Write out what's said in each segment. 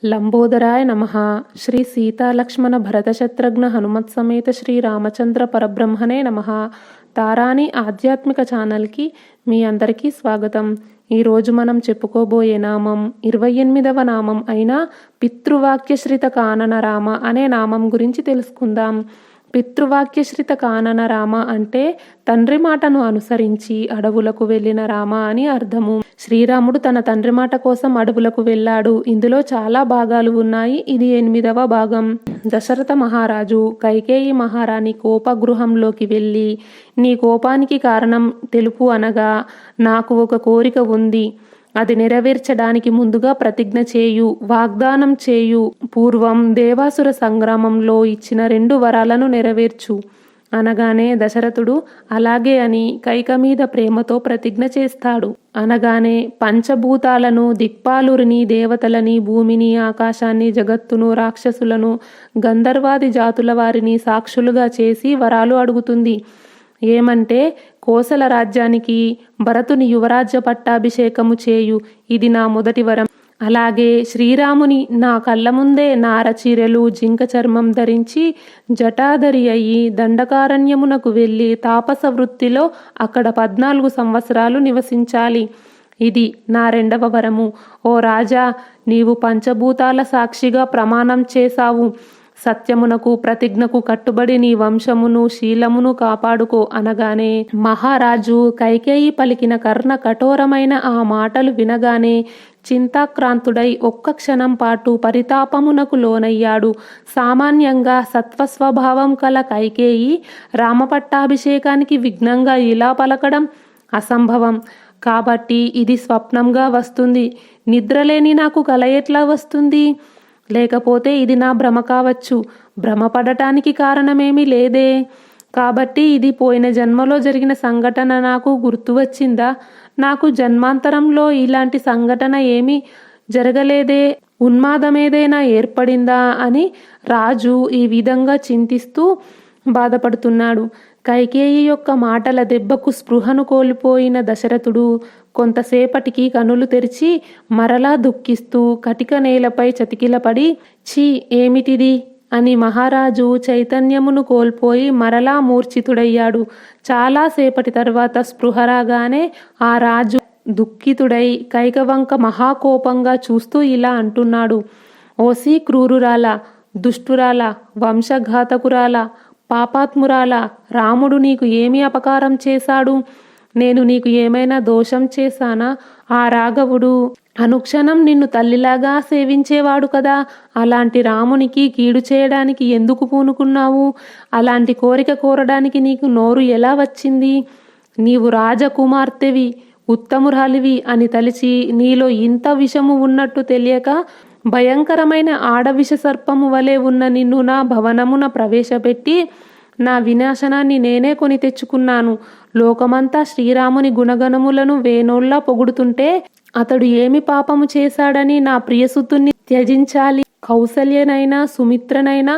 లంబోదరాయ నమః. శ్రీ సీతాలక్ష్మణ భరతశత్రుఘ్న హనుమత్ సమేత శ్రీ రామచంద్ర పరబ్రహ్మణే నమః. తారాని ఆధ్యాత్మిక ఛానల్కి మీ అందరికీ స్వాగతం. ఈరోజు మనం చెప్పుకోబోయే నామం 28వ నామం అయిన పితృవాక్యశ్రిత కానన రామ అనే నామం గురించి తెలుసుకుందాం. పితృవాక్యశ్రిత కానన రామ అంటే తండ్రి మాటను అనుసరించి అడవులకు వెళ్ళిన రామ అని అర్థము. శ్రీరాముడు తన తండ్రి మాట కోసం అడవులకు వెళ్ళాడు. ఇందులో చాలా భాగాలు ఉన్నాయి. ఇది 8వ భాగం. దశరథ మహారాజు కైకేయి మహారాణి కోపగృహంలోకి వెళ్ళి, నీ కోపానికి కారణం తెలుపు అనగా, నాకు ఒక కోరిక ఉంది, అది నెరవేర్చడానికి ముందుగా ప్రతిజ్ఞ చేయు, వాగ్దానం చేయు. పూర్వం దేవాసుర సంగ్రామంలో ఇచ్చిన 2 వరాలను నెరవేర్చు అనగానే దశరథుడు అలాగే అని కైక మీద ప్రేమతో ప్రతిజ్ఞ చేస్తాడు. అనగానే పంచభూతాలను, దిక్పాలురిని, దేవతలని, భూమిని, ఆకాశాన్ని, జగత్తును, రాక్షసులను, గంధర్వాది జాతుల వారిని సాక్షులుగా చేసి వరాలు అడుగుతుంది. ఏమంటే, కోసల రాజ్యానికి భరతుని యువరాజ్య పట్టాభిషేకము చేయు, ఇది నా మొదటి వరం. అలాగే శ్రీరాముని నా కళ్ళ ముందే నారచీరెలు, జింక చర్మం ధరించి జటాధరి అయి దండకారణ్యమునకు వెళ్ళి తాపస వృత్తిలో అక్కడ 14 సంవత్సరాలు నివసించాలి. ఇది నా 2వ వరము. ఓ రాజా, నీవు పంచభూతాల సాక్షిగా ప్రమాణం చేశావు. సత్యమునకు, ప్రతిజ్ఞకు కట్టుబడి నీ వంశమును, శీలమును కాపాడుకో అనగానే మహారాజు కైకేయి పలికిన కర్ణ కఠోరమైన ఆ మాటలు వినగానే చింతాక్రాంతుడై ఒక్క క్షణం పాటు పరితాపమునకు లోనయ్యాడు. సామాన్యంగా సత్వస్వభావం కల కైకేయి రామపట్టాభిషేకానికి విఘ్నంగా ఇలా పలకడం అసంభవం. కాబట్టి ఇది స్వప్నంగా వస్తుంది. నిద్రలేని నాకు కల ఎట్లా వస్తుంది? లేకపోతే ఇది నా భ్రమ కావచ్చు. భ్రమపడటానికి కారణమేమీ లేదే. కాబట్టి ఇది పోయిన జన్మలో జరిగిన సంఘటన నాకు గుర్తు వచ్చిందా? నాకు జన్మాంతరంలో ఇలాంటి సంఘటన ఏమీ జరగలేదే. ఉన్మాదమేదైనా ఏర్పడిందా అని రాజు ఈ విధంగా చింతిస్తూ బాధపడుతున్నాడు. కైకేయి యొక్క మాటల దెబ్బకు స్పృహను కోల్పోయిన దశరథుడు కొంతసేపటికి కనులు తెరిచి మరలా దుఃఖిస్తూ కటిక నేలపై చతికిలపడి, ఛీ, ఏమిటిది అని మహారాజు చైతన్యమును కోల్పోయి మరలా మూర్ఛితుడయ్యాడు. చాలాసేపటి తర్వాత స్పృహ రాగానే ఆ రాజు దుఃఖితుడై కైకవంక మహాకోపంగా చూస్తూ ఇలా అంటున్నాడు: ఓసి క్రూరురాల, దుష్టురాల, వంశఘాతకురాల, పాపాత్మురాల, రాముడు నీకు ఏమి అపకారం చేశాడు? నేను నీకు ఏమైనా దోషం చేశానా? ఆ రాఘవుడు అనుక్షణం నిన్ను తల్లిలాగా సేవించేవాడు కదా. అలాంటి రామునికి కీడు చేయడానికి ఎందుకు పూనుకున్నావు? అలాంటి కోరిక కోరడానికి నీకు నోరు ఎలా వచ్చింది? నీవు రాజకుమార్తెవి, ఉత్తమురాలివి అని తలిచి నీలో ఇంత విషము ఉన్నట్టు తెలియక భయంకరమైన ఆడవిష సర్పము వలె ఉన్న నిన్ను నా భవనమున ప్రవేశపెట్టి నా వినాశనాన్ని నేనే కొని తెచ్చుకున్నాను. లోకమంతా శ్రీరాముని గుణగణములను వేణోళ్లా పొగుడుతుంటే అతడు ఏమి పాపము చేశాడని నా ప్రియసుతుణ్ణి త్యజించాలి? కౌసల్యనైనా, సుమిత్రనైనా,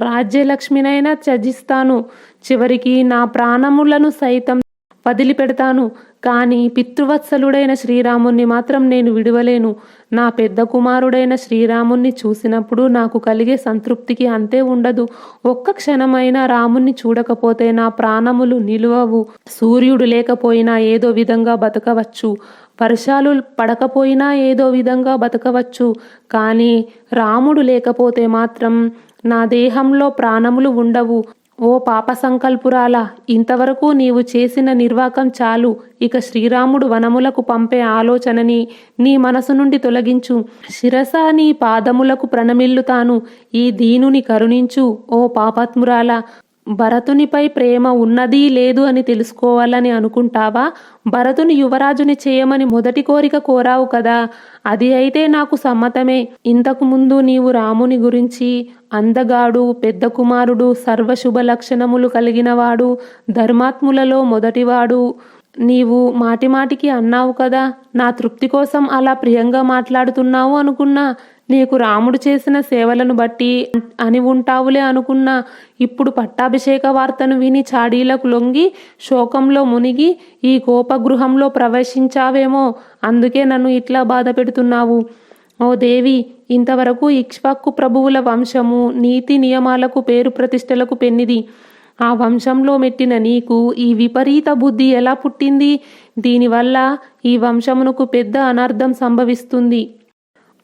రాజ్యలక్ష్మినైనా త్యజిస్తాను. చివరికి నా ప్రాణములను సైతం వదిలిపెడతాను. కానీ పితృవత్సలుడైన శ్రీరాముణ్ణి మాత్రం నేను విడవలేను. నా పెద్ద కుమారుడైన శ్రీరాముణ్ణి చూసినప్పుడు నాకు కలిగే సంతృప్తికి అంతే ఉండదు. ఒక్క క్షణమైనా రాముణ్ణి చూడకపోతే నా ప్రాణములు నిలువవు. సూర్యుడు లేకపోయినా ఏదో విధంగా బతకవచ్చు, వర్షాలు పడకపోయినా ఏదో విధంగా బతకవచ్చు. కానీ రాముడు లేకపోతే మాత్రం నా దేహంలో ప్రాణములు ఉండవు. ఓ పాప సంకల్పురాలా, ఇంతవరకు నీవు చేసిన నిర్వాకం చాలు. ఇక శ్రీరాముడు వనములకు పంపే ఆలోచనని నీ మనసు నుండి తొలగించు. శిరస నీ పాదములకు ప్రణమిల్లుతాను. ఈ దీనుని కరుణించు. ఓ పాపాత్మురాలా, భరతునిపై ప్రేమ ఉన్నది లేదు అని తెలుసుకోవాలని అనుకుంటావా? భరతుని యువరాజుని చేయమని మొదటి కోరిక కోరావు కదా, అది అయితే నాకు సమ్మతమే. ఇంతకు ముందు నీవు రాముని గురించి అందగాడు, పెద్ద కుమారుడు, సర్వశుభ లక్షణములు కలిగినవాడు, ధర్మాత్ములలో మొదటివాడు నీవు మాటిమాటికి అన్నావు కదా. నా తృప్తి కోసం అలా ప్రియంగా మాట్లాడుతున్నావు అనుకున్నా. నీకు రాముడు చేసిన సేవలను బట్టి అని ఉంటావులే అనుకున్నా. ఇప్పుడు పట్టాభిషేక వార్తను విని చాడీలకు లొంగి శోకంలో మునిగి ఈ కోపగృహంలో ప్రవేశించావేమో. అందుకే నన్ను ఇట్లా బాధ పెడుతున్నావు. ఓ దేవి, ఇంతవరకు ఇక్ష్వాకు ప్రభువుల వంశము నీతి నియమాలకు పేరు ప్రతిష్టలకు పెన్నిది. ఆ వంశంలో మెట్టిన నీకు ఈ విపరీత బుద్ధి ఎలా పుట్టింది? దీనివల్ల ఈ వంశమునకు పెద్ద అనర్థం సంభవిస్తుంది.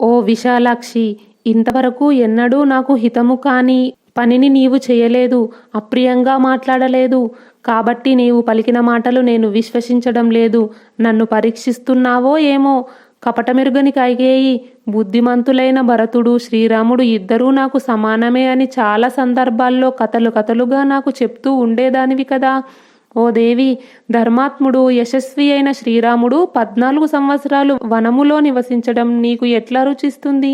ఓ విశాలాక్షి, ఇంతవరకు ఎన్నడూ నాకు హితము కాని పనిని నీవు చేయలేదు, అప్రియంగా మాట్లాడలేదు. కాబట్టి నీవు పలికిన మాటలు నేను విశ్వసించడం లేదు. నన్ను పరీక్షిస్తున్నావో ఏమో. కపటమెరుగని కైకేయి, బుద్ధిమంతులైన భరతుడు, శ్రీరాముడు ఇద్దరూ నాకు సమానమే అని చాలా సందర్భాల్లో కథలుగా నాకు చెప్తూ ఉండేదానివి కదా. ఓ దేవి, ధర్మాత్ముడు యశస్వి అయిన శ్రీరాముడు 14 సంవత్సరాలు వనములో నివసించడం నీకు ఎట్లా రుచిస్తుంది?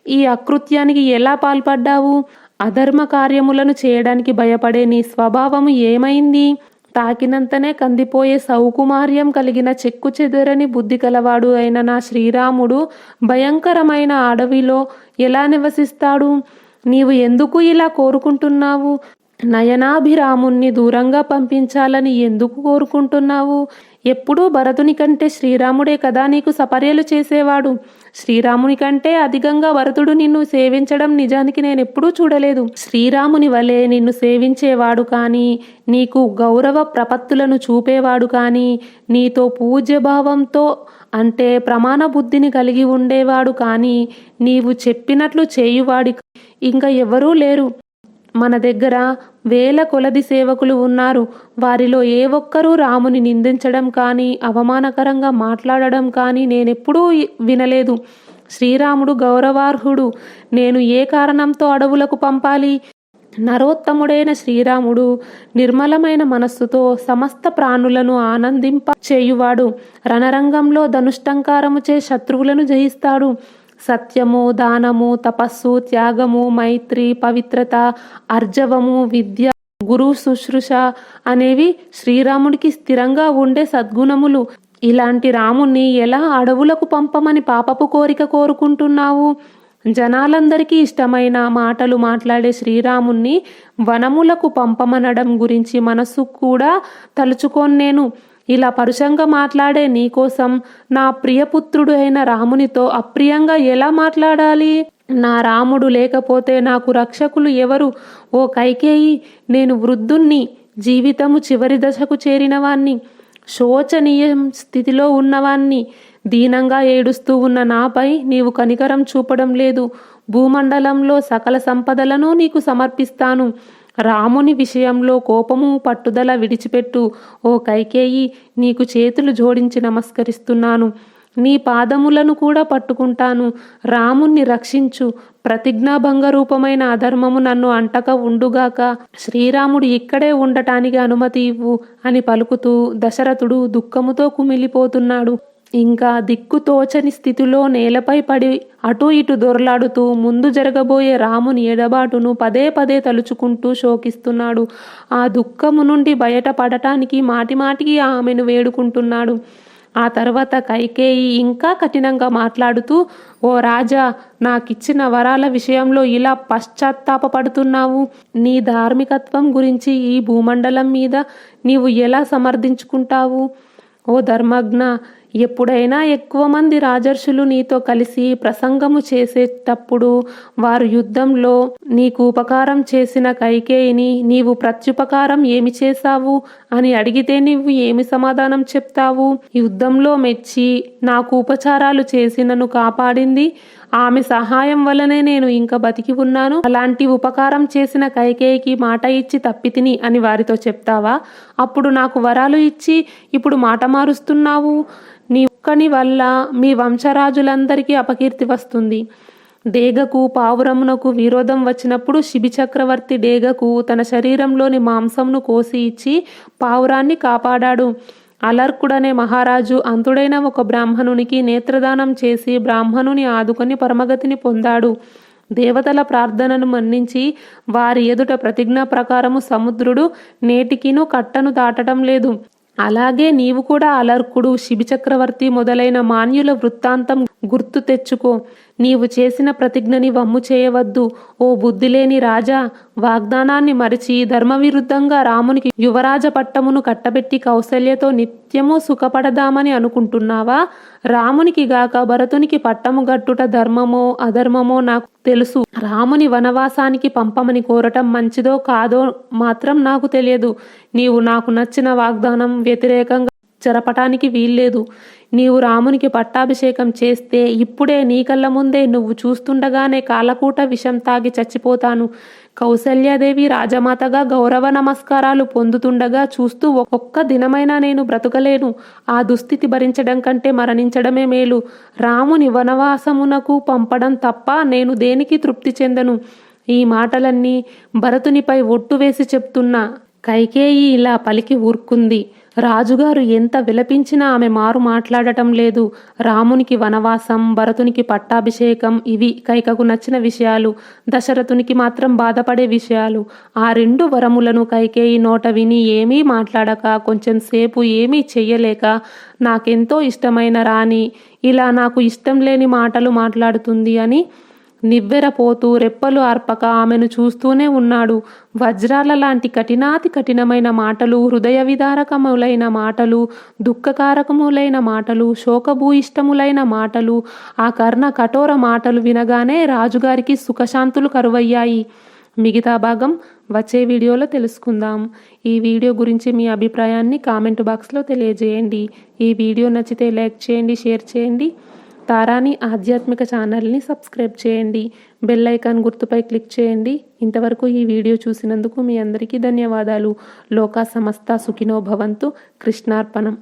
ఈ అకృత్యానికి ఎలా పాల్పడ్డావు? అధర్మ కార్యములను చేయడానికి భయపడే నీ స్వభావము ఏమైంది? తాకినంతనే కందిపోయే సౌకుమార్యం కలిగిన చెక్కు చెదరని బుద్ధి కలవాడు అయిన నా శ్రీరాముడు భయంకరమైన అడవిలో ఎలా నివసిస్తాడు? నీవు ఎందుకు ఇలా కోరుకుంటున్నావు? నయనాభిరాముణ్ణి దూరంగా పంపించాలని ఎందుకు కోరుకుంటున్నావు? ఎప్పుడూ భరతుని కంటే శ్రీరాముడే కదా నీకు సపర్యలు చేసేవాడు. శ్రీరాముని కంటే అధికంగా భరతుడు నిన్ను సేవించడం నిజానికి నేనెప్పుడూ చూడలేదు. శ్రీరాముని వలె నిన్ను సేవించేవాడు కానీ, నీకు గౌరవ ప్రపత్తులను చూపేవాడు కానీ, నీతో పూజ్యభావంతో అంటే ప్రమాణ బుద్ధిని కలిగి ఉండేవాడు కానీ, నీవు చెప్పినట్లు చేయువాడి ఇంకా ఎవరూ లేరు. మన దగ్గర వేల కొలది సేవకులు ఉన్నారు. వారిలో ఏ ఒక్కరూ రాముని నిందించడం కానీ, అవమానకరంగా మాట్లాడడం కానీ నేనెప్పుడూ వినలేదు. శ్రీరాముడు గౌరవార్హుడు. నేను ఏ కారణంతో అడవులకు పంపాలి? నరోత్తముడైన శ్రీరాముడు నిర్మలమైన మనస్సుతో సమస్త ప్రాణులను ఆనందింప చేయువాడు. రణరంగంలో ధనుష్టంకారముచే శత్రువులను జయిస్తాడు. సత్యము, దానము, తపస్సు, త్యాగము, మైత్రి, పవిత్రత, అర్జవము, విద్య, గురు శుశ్రూష అనేవి శ్రీరాముడికి స్థిరంగా ఉండే సద్గుణములు. ఇలాంటి రాముణ్ణి ఎలా అడవులకు పంపమని పాపపు కోరిక కోరుకుంటున్నావు? జనాలందరికీ ఇష్టమైన మాటలు మాట్లాడే శ్రీరాముణ్ణి వనములకు పంపమనడం గురించి మనస్సు కూడా తలుచుకోను నేను. ఇలా పరుషంగా మాట్లాడే నీకోసం నా ప్రియపుత్రుడు అయిన రామునితో అప్రియంగా ఎలా మాట్లాడాలి? నా రాముడు లేకపోతే నాకు రక్షకులు ఎవరు? ఓ కైకేయి, నేను వృద్ధుణ్ణి, జీవితము చివరి దశకు చేరినవాణ్ణి, శోచనీయ స్థితిలో ఉన్నవాణ్ణి. దీనంగా ఏడుస్తూ ఉన్న నాపై నీవు కనికరం చూపడం లేదు. భూమండలంలో సకల సంపదలను నీకు సమర్పిస్తాను. రాముని విషయంలో కోపము, పట్టుదల విడిచిపెట్టు. ఓ కైకేయి, నీకు చేతులు జోడించి నమస్కరిస్తున్నాను. నీ పాదములను కూడా పట్టుకుంటాను. రాముణ్ణి రక్షించు. ప్రతిజ్ఞాభంగ రూపమైన అధర్మము నన్ను అంటక ఉండుగాక. శ్రీరాముడు ఇక్కడే ఉండటానికి అనుమతి ఇవ్వు అని పలుకుతూ దశరథుడు దుఃఖముతో కుమిలిపోతున్నాడు. ఇంకా దిక్కుతోచని స్థితిలో నేలపై పడి అటూ ఇటు దొరలాడుతూ ముందు జరగబోయే రాముని ఎడబాటును పదే పదే తలుచుకుంటూ శోకిస్తున్నాడు. ఆ దుఃఖము నుండి బయటపడటానికి మాటిమాటికి ఆమెను వేడుకుంటున్నాడు. ఆ తర్వాత కైకేయి ఇంకా కఠినంగా మాట్లాడుతూ, ఓ రాజా, నాకిచ్చిన వరాల విషయంలో ఇలా పశ్చాత్తాపపడుతున్నావు. నీ ధార్మికత్వం గురించి ఈ భూమండలం మీద నీవు ఎలా సమర్థించుకుంటావు? ఓ ధర్మజ్ఞ, ఎప్పుడైనా ఎక్కువ మంది రాజర్షులు నీతో కలిసి ప్రసంగము చేసేటప్పుడు వారు యుద్ధంలో నీకు ఉపకారం చేసిన కైకేయిని నీవు ప్రత్యుపకారం ఏమి చేశావు అని అడిగితే నీవు ఏమి సమాధానం చెప్తావు? యుద్ధంలో మెచ్చి నాకు ఉపచారాలు చేసి నన్ను కాపాడింది, ఆమె సహాయం వల్లనే నేను ఇంకా బతికి ఉన్నాను. అలాంటి ఉపకారం చేసిన కైకేయికి మాట ఇచ్చి తప్పితిని అని వారితో చెప్తావా? అప్పుడు నాకు వరాలు ఇచ్చి ఇప్పుడు మాట మారుస్తున్నావు. నీ ఒక్కని వల్ల మీ వంశరాజులందరికీ అపకీర్తి వస్తుంది. డేగకు పావురమునకు విరోధం వచ్చినప్పుడు శిబి చక్రవర్తి డేగకు తన శరీరంలోని మాంసంను కోసి ఇచ్చి పావురాన్ని కాపాడాడు. అలర్కుడనే మహారాజు అంతుడైన ఒక బ్రాహ్మణునికి నేత్రదానం చేసి బ్రాహ్మణుని ఆదుకొని పరమగతిని పొందాడు. దేవతల ప్రార్థనను మన్నించి వారి ఎదుట ప్రతిజ్ఞ ప్రకారము సముద్రుడు నేటికిను కట్టను దాటడం లేదు. అలాగే నీవు కూడా అలర్కుడు, శిబి చక్రవర్తి మొదలైన మాన్యుల వృత్తాంతం గుర్తు తెచ్చుకో. నీవు చేసిన ప్రతిజ్ఞని వమ్ము చేయవద్దు. ఓ బుద్ధిలేని రాజా, వాగ్దానాన్ని మరిచి ధర్మవిరుద్ధంగా రామునికి యువరాజ పట్టమును కట్టబెట్టి కౌసల్యతో నిత్యము సుఖపడదామని అనుకుంటున్నావా? రామునికి గాక భరతునికి పట్టము గట్టుట ధర్మమో అధర్మమో నాకు తెలుసు. రాముని వనవాసానికి పంపమని కోరటం మంచిదో కాదో మాత్రం నాకు తెలియదు. నీవు నాకు నచ్చిన వాగ్దానం వ్యతిరేకంగా జరపటానికి వీల్లేదు. నీవు రామునికి పట్టాభిషేకం చేస్తే ఇప్పుడే నీ కళ్ళ ముందే నువ్వు చూస్తుండగానే కాలకూట విషం తాగి చచ్చిపోతాను. కౌసల్యాదేవి రాజమాతగా గౌరవ నమస్కారాలు పొందుతుండగా చూస్తూ ఒక్క దినమైనా నేను బ్రతకలేను. ఆ దుస్థితి భరించడం కంటే మరణించడమే మేలు. రాముని వనవాసమునకు పంపడం తప్ప నేను దేనికి తృప్తి చెందను. ఈ మాటలన్నీ భరతునిపై ఒట్టు వేసి చెప్తున్నా. కైకేయి ఇలా పలికి ఊరుకుంది. రాజుగారు ఎంత విలపించినా ఆమె మారు మాట్లాడటం లేదు. రామునికి వనవాసం, భరతునికి పట్టాభిషేకం ఇవి కైకకు నచ్చిన విషయాలు. దశరథునికి మాత్రం బాధపడే విషయాలు. ఆ రెండు వరములను కైకేయి నోట విని ఏమీ మాట్లాడక, కొంచెం సేపు ఏమీ చెయ్యలేక, నాకెంతో ఇష్టమైన రాణి ఇలా నాకు ఇష్టం లేని మాటలు మాట్లాడుతుంది అని నివ్వెరపోతూ రెప్పలు ఆర్పక ఆమెను చూస్తూనే ఉన్నాడు. వజ్రాల లాంటి కఠినాతి కఠినమైన మాటలు, హృదయ విదారకములైన మాటలు, దుఃఖకారకములైన మాటలు, శోకభూయిష్టములైన మాటలు, ఆ కర్ణ కఠోర మాటలు వినగానే రాజుగారికి సుఖశాంతులు కరువయ్యాయి. మిగతా భాగం వచ్చే వీడియోలో తెలుసుకుందాం. ఈ వీడియో గురించి మీ అభిప్రాయాన్ని కామెంట్ బాక్స్లో తెలియజేయండి. ఈ వీడియో నచ్చితే లైక్ చేయండి, షేర్ చేయండి. తారాని ఆధ్యాత్మిక ఛానల్ని సబ్స్క్రైబ్ చేయండి. బెల్ ఐకాన్ గుర్తుపై క్లిక్ చేయండి. ఇంతవరకు ఈ వీడియో చూసినందుకు మీ అందరికీ ధన్యవాదాలు. లోకా సమస్త సుఖినో భవంతు. కృష్ణార్పణం.